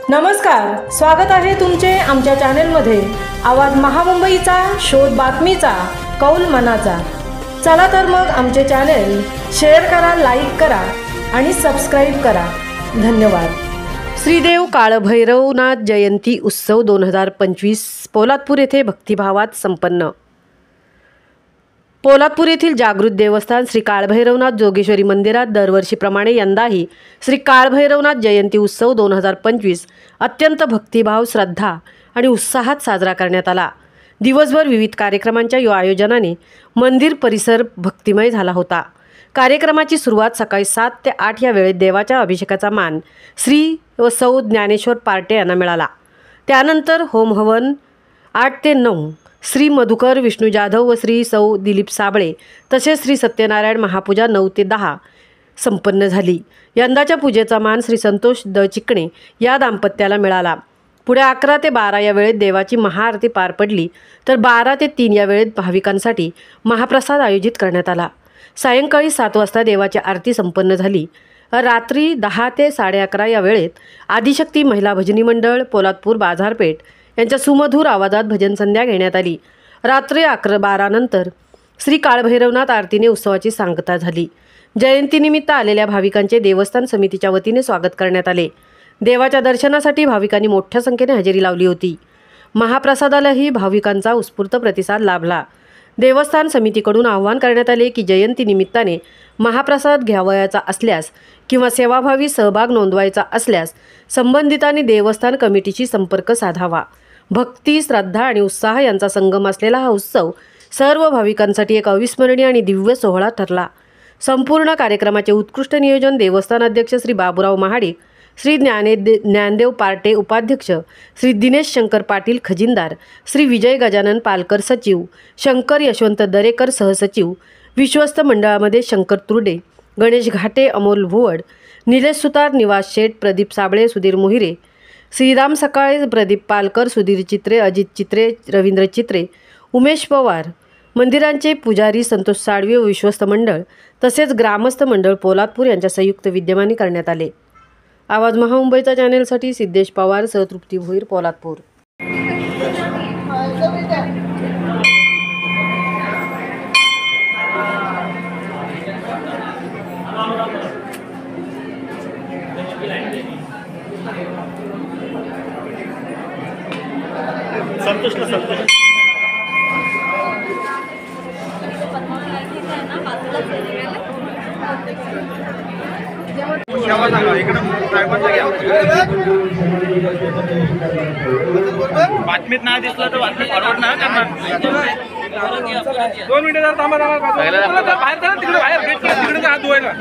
नमस्कार, स्वागत आहे तुमचे आमच्या चॅनेलमध्ये। आवाज महामुंबईचा, शोध बातमीचा, कौल मनाचा। चला तर मग आमचे चॅनेल शेअर करा, लाईक करा आणि सबस्क्राइब करा। धन्यवाद। श्रीदेव काळभैरवनाथ जयंती उत्सव 2025 पोलादपूर येथे भक्तिभावात संपन्न। पोलादपूर येथील जागृत देवस्थान श्री काळभैरवनाथ जोगेश्वरी मंदिरात दरवर्षीप्रमाणे यंदाही श्री काळभैरवनाथ जयंती उत्सव 2025 अत्यंत भक्तिभाव, श्रद्धा आणि उत्साहात साजरा करण्यात आला। दिवसभर विविध कार्यक्रमांच्या आयोजनाने मंदिर परिसर भक्तिमय झाला होता। कार्यक्रमाची सुरुवात सकाळी 7 ते 8 या वेळेत देवाच्या अभिषेकाचा मान श्री व सौ ज्ञानेश्वर पार्टे यांना मिळाला। त्यानंतर होम हवन 8 ते 9 श्री मधुकर विष्णू जाधव व श्री सौ दिलीप साबळे तसेच श्री सत्यनारायण महापूजा 9 ते 10 संपन्न झाली। यंदाच्या पूजेचा मान श्री संतोष द चिकणे या दाम्पत्याला मिळाला। पुढे 11 ते 12 या वेळेत देवाची महाआरती पार पडली, तर 12 ते 3 या वेळेत भाविकांसाठी महाप्रसाद आयोजित करण्यात आला। सायंकाळी 7 वाजता देवाची आरती संपन्न झाली। रात्री 10 ते 11:30 या वेळेत आदिशक्ती महिला भजनी मंडळ पोलादपूर बाजारपेठ यांच्या सुमधुर आवाजात भजन संध्या घेण्यात आली। रात्री 11-12 नंतर श्री काळभैरवनाथ आरतीने उत्सवाची सांगता झाली। जयंतीनिमित्त आलेल्या भाविकांचे देवस्थान समितीच्या वतीने स्वागत करण्यात आले। देवाच्या दर्शनासाठी भाविकांनी मोठ्या संख्येने हजेरी लावली होती। महाप्रसादालाही भाविकांचा उत्स्फूर्त प्रतिसाद लाभला। देवस्थान समितीकडून आवाहन करण्यात आले की जयंतीनिमित्ताने महाप्रसाद घ्यावयाचा असल्यास किंवा सेवाभावी सहभाग नोंदवायचा असल्यास संबंधितांनी देवस्थान कमिटीशी संपर्क साधावा। भक्ती, श्रद्धा आणि उत्साह यांचा संगम असलेला हा उत्सव सर्व भाविकांसाठी एक अविस्मरणीय आणि दिव्य सोहळा ठरला। संपूर्ण कार्यक्रमाचे उत्कृष्ट नियोजन देवस्थान अध्यक्ष श्री बाबूराव महाडिक, श्री ज्ञानदेव पार्टे उपाध्यक्ष, श्री दिनेश शंकर पाटील खजिनदार, श्री विजय गजानन पालकर सचिव, शंकर यशवंत दरेकर सहसचिव, विश्वस्त मंडळामध्ये शंकर तुर्डे, गणेश घाटे, अमोल भुवड, निलेश सुतार, निवास शेठ, प्रदीप साबळे, सुधीर मोहिरे, श्रीराम सकाळे, प्रदीप पालकर, सुधीर चित्रे, अजित चित्रे, रवींद्र चित्रे, उमेश पवार, मंदिरांचे पुजारी संतोष साळवे व विश्वस्त मंडळ तसेच ग्रामस्थ मंडळ पोलादपूर यांच्या संयुक्त विद्यमाने करण्यात आले। आवाज महामुंबईचा चॅनेलसाठी सिद्धेश पवार, तृप्ती भोईर, पोलादपूर। बातमीत नाही दिसलं तर बातमी फॉरवर्ड नाही करणार। 2 मिनिटं जर थांबा बाहेर चला, तिकडे बाहेर गेट तिकडे हात धुवायला।